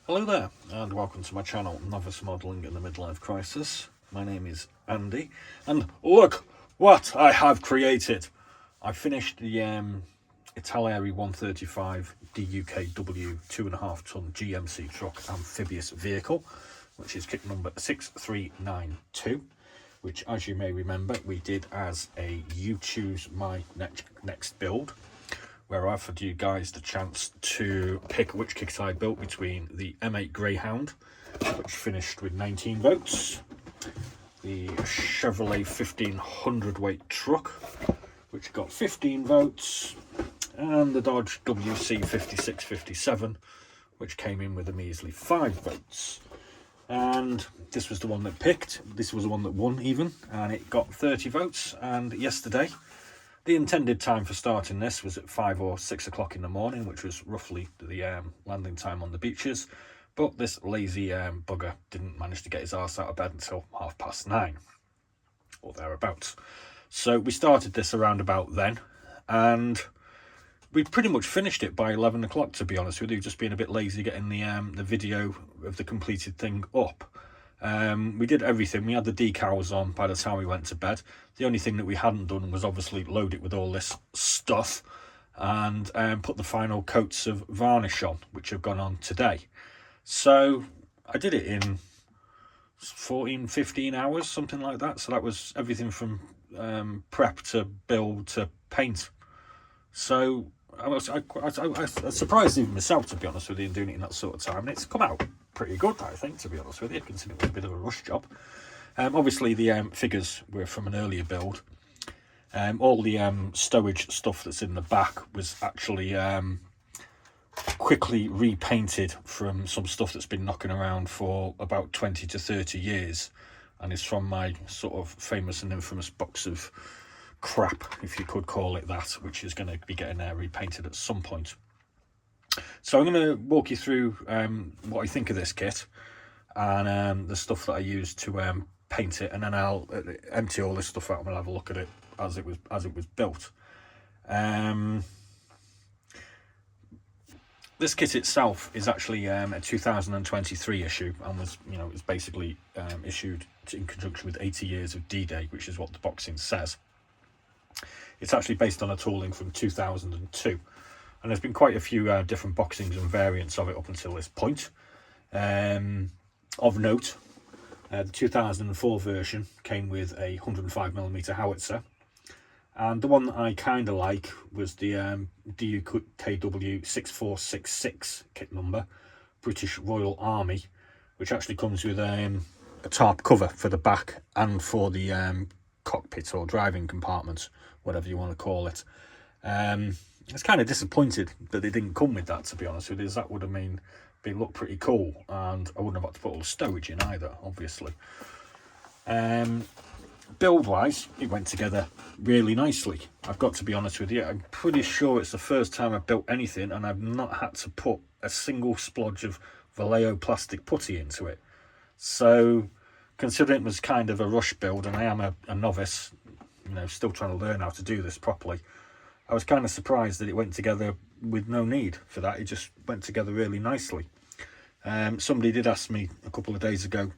Hello there, and welcome to my channel, Novice Modelling in the Midlife Crisis. My name is Andy, and look what I have created. I finished the Italeri 135 Dukw 2.5 ton GMC truck amphibious vehicle, which is kit number 6392, which, as you may remember, we did as a You Choose My Next Build, where I offered you guys the chance to pick which kit I built between the M8 Greyhound, which finished with 19 votes, the Chevrolet 1500 weight truck, which got 15 votes, and the Dodge WC 5657, which came in with a measly 5 votes. And this was the one that picked, this was the one that won even, and it got 30 votes. And yesterday, the intended time for starting this was at 5 or 6 o'clock in the morning, which was roughly the landing time on the beaches. But this lazy bugger didn't manage to get his arse out of bed until 9:30 or thereabouts. So we started this around about then, and we pretty much finished it by 11 o'clock, to be honest with you, just being a bit lazy getting the video of the completed thing up. We did everything. We had the decals on by the time we went to bed. The only thing that we hadn't done was obviously load it with all this stuff and put the final coats of varnish on, which have gone on today. So I did it in 14-15 hours, something like that. So that was everything from prep to build to paint. So I was surprised even myself, to be honest with you, in doing it in that sort of time. And it's come out pretty good, I think, to be honest with you, considering it was a bit of a rush job. Obviously the figures were from an earlier build. All the stowage stuff that's in the back was actually quickly repainted from some stuff that's been knocking around for about 20 to 30 years, and is from my sort of famous and infamous box of crap, if you could call it that, which is going to be getting repainted at some point. So I'm going to walk you through what I think of this kit and the stuff that I used to paint it, and then I'll empty all this stuff out and we'll have a look at it as it was built. This kit itself is actually a 2023 issue, and was, it was basically issued in conjunction with 80 years of D-Day, which is what the boxing says. It's actually based on a tooling from 2002, and there's been quite a few different boxings and variants of it up until this point. Of note, the 2004 version came with a 105mm howitzer, and the one that I kind of like was the Dukw 6466 kit number, British Royal Army, which actually comes with a tarp cover for the back and for the cockpit or driving compartment, whatever you want to call it. I was kind of disappointed that they didn't come with that, to be honest with you, as that would have been looked pretty cool, and I wouldn't have had to put all the stowage in either, obviously. Build wise, it went together really nicely. I've got to be honest with you, I'm pretty sure it's the first time I've built anything and I've not had to put a single splodge of Vallejo plastic putty into it. So considering it was kind of a rush build, and I am a novice, still trying to learn how to do this properly, I was kind of surprised that it went together with no need for that. It just went together really nicely. Somebody did ask me a couple of days ago,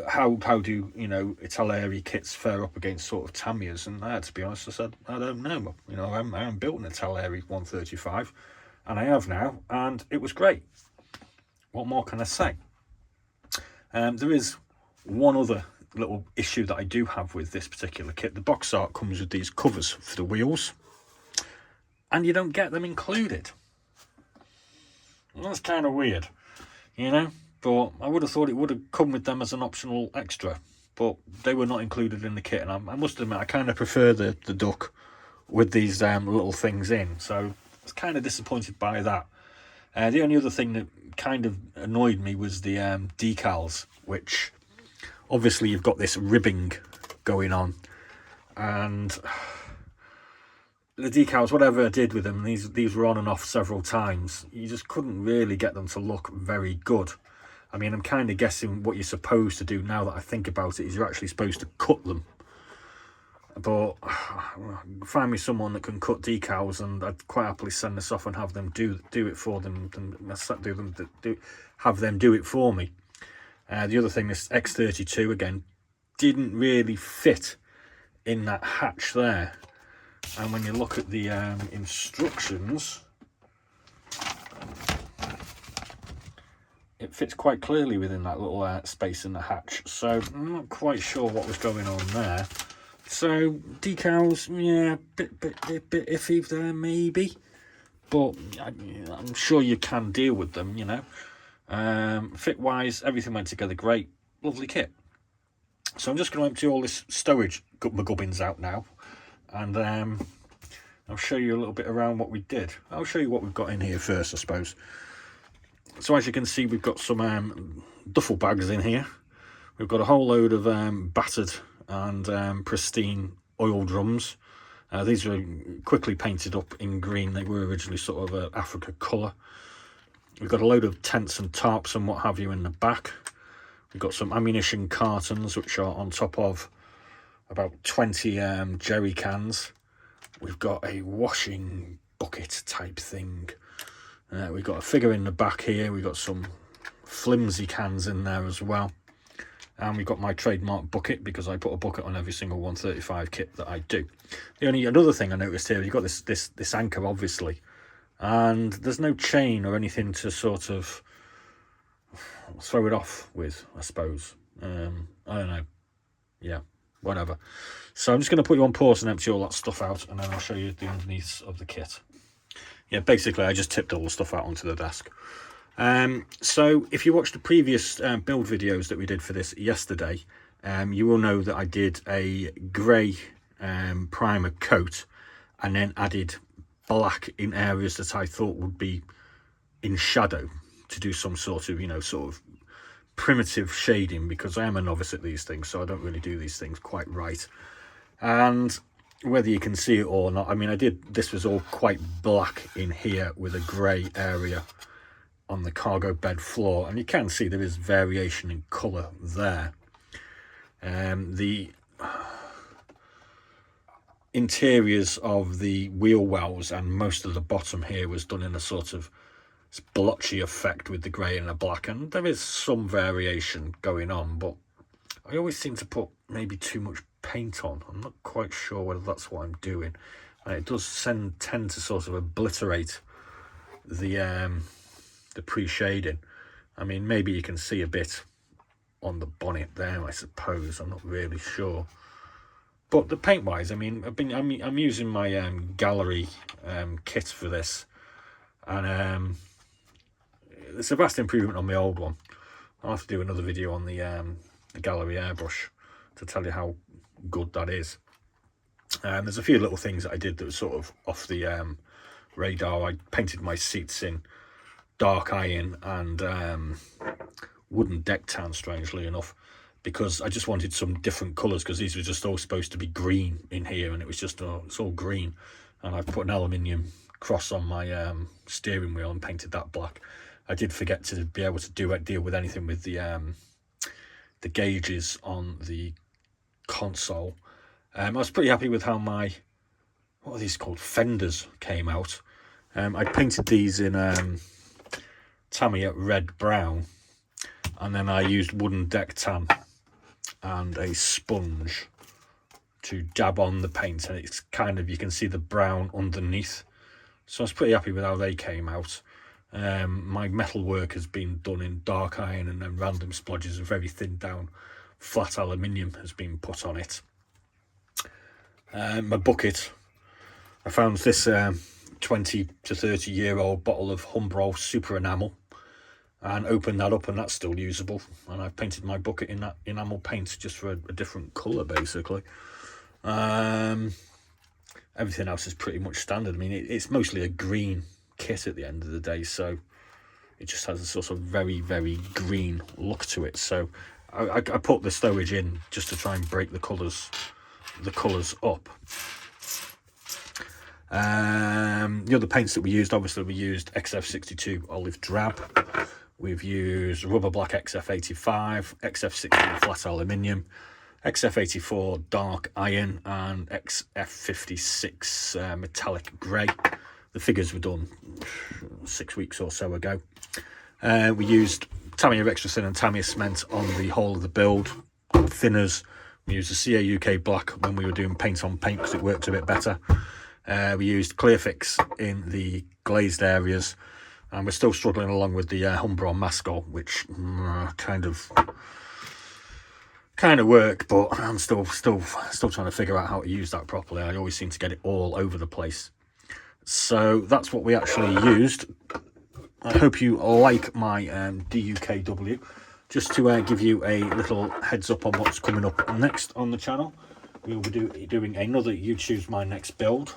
how do Italeri kits fare up against sort of Tamiya's, and I had to be honest, I said I don't know. I haven't built an Italeri 135, and I have now, and it was great. What more can I say? There is one other little issue that I do have with this particular kit. The box art comes with these covers for the wheels, and you don't get them included. And that's kind of weird, but I would have thought it would have come with them as an optional extra, but they were not included in the kit, and I must admit I kind of prefer the Dukw with these little things in, so I was kind of disappointed by that. The only other thing that kind of annoyed me was the decals, which obviously you've got this ribbing going on, and the decals, whatever I did with them, these were on and off several times. You just couldn't really get them to look very good. I mean, I'm kind of guessing what you're supposed to do, now that I think about it, is you're actually supposed to cut them but find me someone that can cut decals, and I'd quite happily send this off and have them do it for them, have them do it for me. The other thing, this X32 again didn't really fit in that hatch there, and when you look at the instructions, it fits quite clearly within that little space in the hatch, so I'm not quite sure what was going on there. So decals, yeah, bit iffy there maybe, but I'm sure you can deal with them, you know. Fit wise, everything went together great, lovely kit. So I'm just going to empty all this stowage gubbins out now, and I'll show you a little bit around what we did. I'll show you what we've got in here first, I suppose. So as you can see, we've got some duffel bags in here. We've got a whole load of battered and pristine oil drums. These were quickly painted up in green. They were originally sort of an Africa colour. We've got a load of tents and tarps and what have you in the back. We've got some ammunition cartons which are on top of about 20 jerry cans. We've got a washing bucket type thing. We've got a figure in the back here. We've got some flimsy cans in there as well. And we've got my trademark bucket, because I put a bucket on every single 135 kit that I do. Another thing I noticed here, you've got this anchor, obviously, and there's no chain or anything to sort of throw it off with, I suppose. I don't know. Yeah, whatever. So I'm just going to put you on pause and empty all that stuff out, and then I'll show you the underneath of the kit. Yeah, basically I just tipped all the stuff out onto the desk. So if you watched the previous build videos that we did for this yesterday, you will know that I did a grey primer coat and then added black in areas that I thought would be in shadow to do some sort of, sort of primitive shading, because I am a novice at these things, so I don't really do these things quite right. And whether you can see it or not, I mean, this was all quite black in here with a grey area on the cargo bed floor, and you can see there is variation in colour there. The interiors of the wheel wells and most of the bottom here was done in a sort of blotchy effect with the grey and the black, and there is some variation going on, but I always seem to put maybe too much paint on. I'm not quite sure whether that's what I'm doing, and it does tend to sort of obliterate the pre-shading. I mean, maybe you can see a bit on the bonnet there, I suppose. I'm not really sure, but the paint wise, I mean, I'm using my gallery kit for this, and it's a vast improvement on my old one. I'll have to do another video on the gallery airbrush to tell you how good that is. There's a few little things that I did that were sort of off the radar. I painted my seats in dark iron and wooden deck tan, strangely enough, because I just wanted some different colours, because these were just all supposed to be green in here, and it was just it's all green. And I put an aluminium cross on my steering wheel and painted that black. I did forget to be able to deal with anything with the gauges on the console. I was pretty happy with how my, what are these called, fenders came out. I painted these in Tamiya red brown, and then I used wooden deck tan and a sponge to dab on the paint, and it's kind of, you can see the brown underneath. So I was pretty happy with how they came out. My metal work has been done in dark iron, and then random splodges of very thin down flat aluminium has been put on it. My bucket, I found this 20 to 30 year old bottle of Humbrol super enamel and opened that up, and that's still usable, and I've painted my bucket in that enamel paint just for a different colour basically. Everything else is pretty much standard. I mean, it's mostly a green kit at the end of the day, so it just has a sort of very, very green look to it. So I put the stowage in just to try and break the colours up. The other paints that we used, obviously we used XF62 olive drab, we've used rubber black XF85, XF16 flat aluminium, XF84 dark iron and XF56 metallic grey. The figures were done 6 weeks or so ago. We used Tamiya Extra Thin and Tamiya Cement on the whole of the build. Thinners, we used the CA UK Black when we were doing paint on paint because it worked a bit better. We used Clearfix in the glazed areas, and we're still struggling along with the Umbro Mascot, which kind of work, but I'm still trying to figure out how to use that properly. I always seem to get it all over the place. So that's what we actually used. I hope you like my DUKW. Just to give you a little heads up on what's coming up next on the channel, we'll be doing another You Choose My Next Build.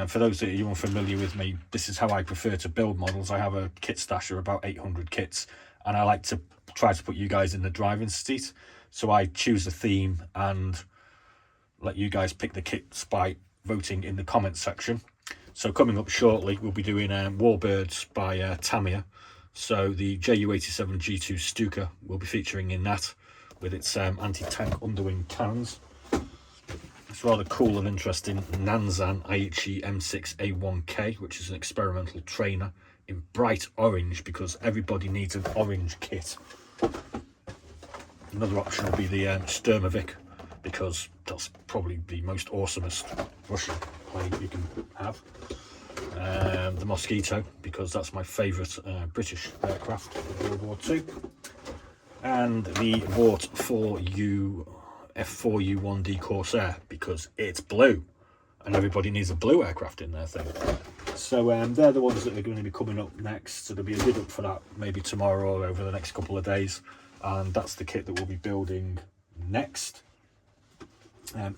For those that are unfamiliar with me, this is how I prefer to build models. I have a kit stash of about 800 kits, and I like to try to put you guys in the driving seat. So I choose a theme and let you guys pick the kits by voting in the comments section. So coming up shortly, we'll be doing Warbirds by Tamiya. So the JU87 G2 Stuka will be featuring in that with its anti-tank underwing cannons. It's rather cool and interesting Nanzan Aichi M6A1K, which is an experimental trainer in bright orange because everybody needs an orange kit. Another option will be the Sturmovik, because that's probably the most awesomest Russian plane you can have. The Mosquito, because that's my favourite British aircraft of World War II. And the Vought 4U F4U1D Corsair, because it's blue and everybody needs a blue aircraft in their thing. So they're the ones that are going to be coming up next. So there'll be a vid up for that maybe tomorrow or over the next couple of days. And that's the kit that we'll be building next.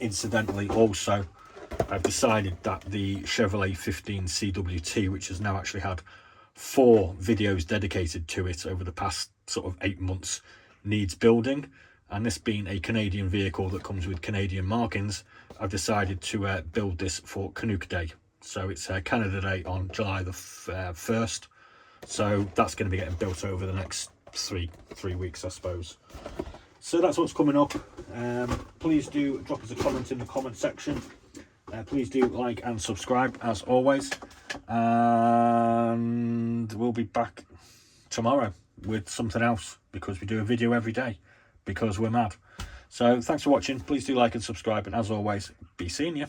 Incidentally, also, I've decided that the Chevrolet 15 CWT, which has now actually had 4 videos dedicated to it over the past sort of 8 months, needs building. And this being a Canadian vehicle that comes with Canadian markings, I've decided to build this for Canuck Day. So it's Canada Day on July the 1st. So that's going to be getting built over the next three weeks, I suppose. So that's what's coming up. Please do drop us a comment in the comment section. Please do like and subscribe as always. And we'll be back tomorrow with something else, because we do a video every day because we're mad. So thanks for watching. Please do like and subscribe, and as always, be seeing you.